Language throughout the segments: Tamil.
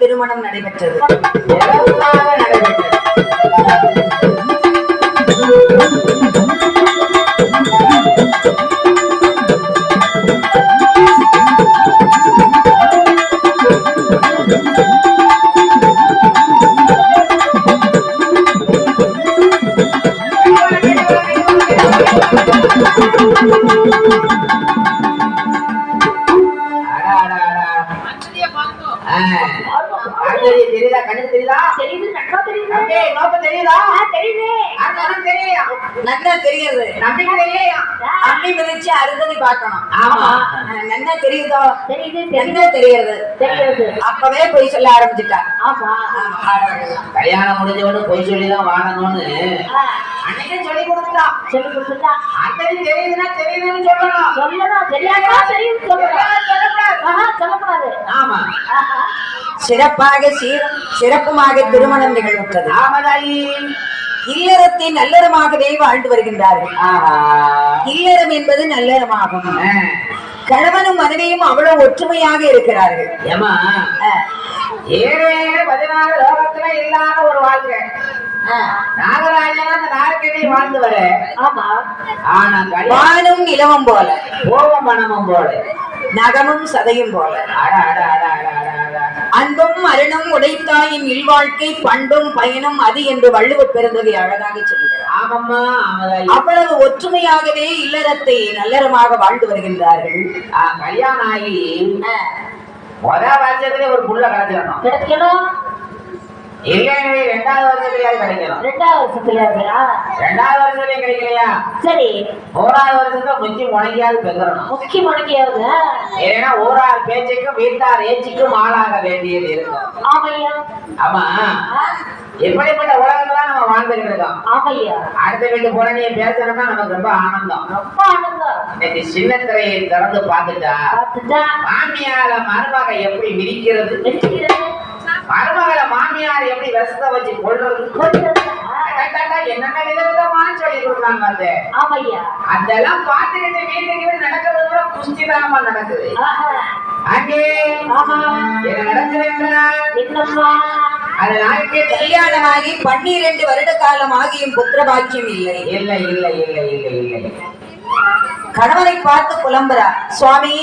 திருமணம் நடைபெற்றது. தெரியுதா? கண்ணுக்கு தெரியுதா? தெரியுது. நல்லா தெரியுது. அப்படியே நோக்க தெரியுதா? தெரியுது. அண்ணனுக்கு தெரியும். நல்லா தெரியுது. நம்பிக்கை தெரியலையா? அம்மி மிதிச்சு அறுதடி பார்க்கணும். ஆமா. நல்லா தெரியுதோ? தெரியுது. என்ன தெரியுது? தெரியுது. அப்பவே பொய் சொல்ல ஆரம்பிச்சுட்டா. ஆமா. கல்யாணம் முடிஞ்சவனு பொய் சொல்லிதான் வாழணும்னு அன்னைக்கு சொல்லி கொடுத்துட்டா. சொல்லி கொடுத்துட்டா. அன்னைக்கு தெரியுதுன்னா தெரியுதுன்னு சொல்லணும். சொல்லணும். தெரியாதா? தெரியுது சொல்லக்கூடாது. ஆமா. சிறப்பாக சிறப்புமாக திருமணம் நிகழ்வுற்றது. இல்லறத்தை நல்லறமாகவே வாழ்ந்து வருகின்றார்கள். இல்லறம் என்பது நல்லறமாகும். கணவனும் மனைவியும் அவ்வளவு ஒற்றுமையாக இருக்கிறார்கள். ஏமா 16 லோகத்துல இல்லாத ஒரு வாழ்க்கை. நாகராஜன் அந்த நாகக்கண்ணி வாழ்ந்து வர. ஆனா வானும் நிலவும் போல, கோபம் மனமும் போல, நகமும் சதையும் போல, அன்பும் அருணும் உடைத்தாயின் இல்வாழ்க்கை பண்பும் பயனும் அது என்று வள்ளுவர் பிறந்ததை அழகாக சொல்கிறார். அவ்வளவு ஒற்றுமையாகவே இல்லறத்தை நல்லறமாக வாழ்ந்து வருகின்றார்கள். கல்யாணம் ஆகி முதல் வருஷத்துல ஒரு புள்ள கிடைக்கணும். இல்லையே 2வது வருஷத்துலயாவது கிடைக்கணும். 2வது வருஷத்துலயும் கிடைக்கலையா? சரி, 1வது வருஷத்துல முக்கி முடங்கியாவது பெறணும். முக்கி முடங்கியாவது ஏன்னா ஊரார் பேச்சுக்கும் வீட்டார் ஏச்சுக்கும் ஆளாக வேண்டியது இருக்கும். ஆமையா? ஆமா. எப்படிப்பட்ட உலகங்கள்லாம் நம்ம வாழ்ந்துகிட்டு இருக்கோம். ஆமையா? அடுத்த வீட்டு போன நீ பேசணும்னா நமக்கு ரொம்ப ஆனந்தம். ரொம்ப ஆனந்தம். இன்னைக்கு சின்ன திரையை திறந்து பார்த்துட்டா மாமியார மருமக எப்படி விரிக்கிறது, மருமகளை மாமியார் எப்படி விஷத்தை வச்சு கொள்றது, என்னென்ன விதவிதமா சொல்லி கொடுக்குறாங்க. அதெல்லாம் பார்த்துக்கிட்டு வீட்டுக்கு நடக்கிறது கூட குஸ்திதாம நடக்குது. அங்கே என்ன நடக்குது? அதனால கல்யாணமாகி 12 வருட காலம் ஆகியும் புத்திர பாக்கியம் இல்லை. இல்லை இல்லை இல்லை இல்லை இல்லை. கணவரை பார்த்து புலம்புறா. சுவாமி,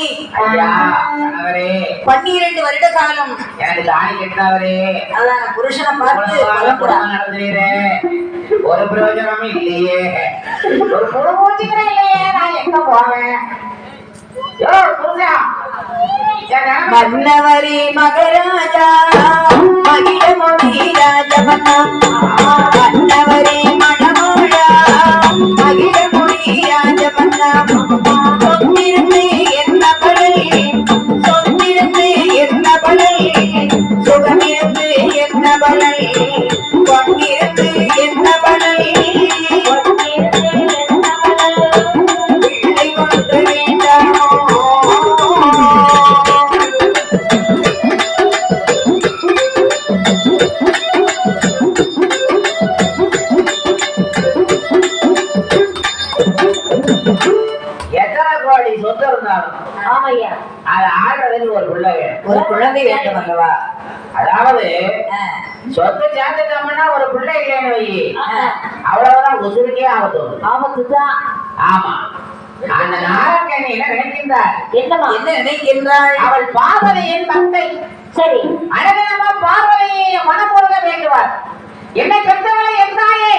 12 வருட காலம் எனக்கு தாலி கட்டினவரே, அதான் புருஷனை பார்த்து புலம்புறா. ஒரு பிரயோஜனமும் இல்லையே, ஒரு புறமூச்சிக்கிறேன் இல்லையே, நான் எங்க போவேன்? மன்னவரே மகராஜா மகிழமொழி ராஜமன்னா, மன்னவரே மணமோழா மகிழமொழி ராஜமன்னா, சொத்திருந்து என்ன பலன், சொத்திருந்து என்ன பலன், சுகமிருந்து என்ன பலன், பொன்னிருந்து என்ன பலன், பொன்னிருந்து என்ன பலன், பிள்ளை கொண்டு வேண்டாமோ. ஒரு குழந்தை வேண்டும் அல்லவா? அதாவது சொத்து சேர்ந்துட்டோம்னா ஒரு பிள்ளை இல்லைன்னு வை, அவ்வளவுதான் உசுருக்கே ஆபத்துதான். ஆமா. அந்த நாகக்கண்ணி என்ன நினைக்கின்றார்? என்ன நினைக்கின்றாள்? அவள் பார்வதியின் தந்தை. சரி, அழகமா பார்வதியை மனமுருக வேண்டுவார். என்னை பெற்றவளை என் தாயே,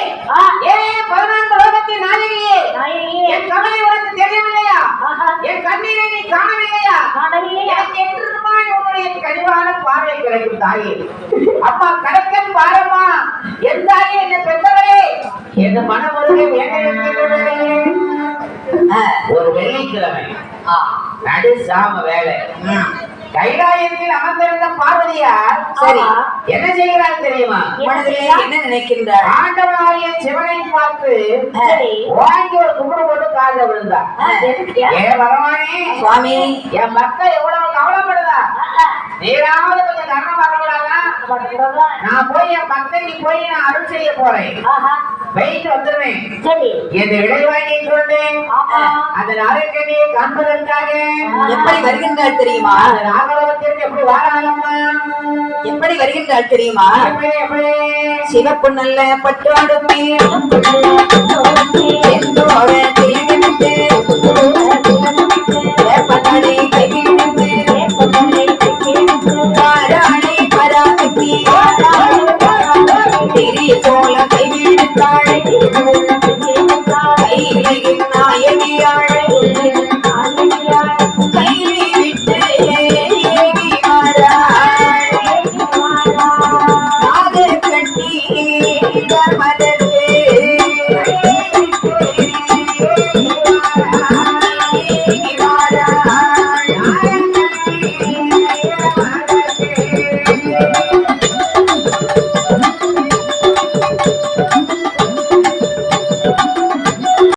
14 லோகத்தின் நாயகியே, என் கவலை உனக்கு தெரியவில்லையா? என் கண்ணீரை நீ காணவில்லையா? எனக்கு என்றுமாய் உன்னுடைய கனிவான பார்வை கிடைக்கும் தாயே. அப்பா கடற்கன் பாரம்மா, என் தாயே, என்னை பெற்றவளே, என் மனமுருக வேண்டும். ஒரு வெள்ளிக்கிழமை நடு சாம வேலை கைலாயத்தில் அமர்ந்திருந்த பார்வதியார் சரி என்ன செய்கிறார் தெரியுமா? என்ன நினைக்கின்றார்? ஆண்டவனாகிய சிவனை பார்த்து வாங்கி ஒரு கும்பிடு போட்டு காலில் விழுந்தார். ஏ பகவானே, சுவாமி, என் பக்தர் எவ்வளவு கவலைப்படுதா, நீராவது கொஞ்சம் கர்ணம் வரக்கூடாதா? நான் போய் என் பக்தனி போய் நான் அருள் செய்ய போறேன். போயிட்டு வந்துருவேன். என் இடைவாணியை சொன்னேன். அந்த நாகக்கண்ணியை காண்பதற்காக எப்படி வருகின்றாள் தெரியுமா? அந்த நாகலோகத்திற்கு எப்படி வாராளம்மா? எப்படி வருகின்றாள் தெரியுமா? எப்படி சிவப்பு நல்ல பட்டு அடுப்பி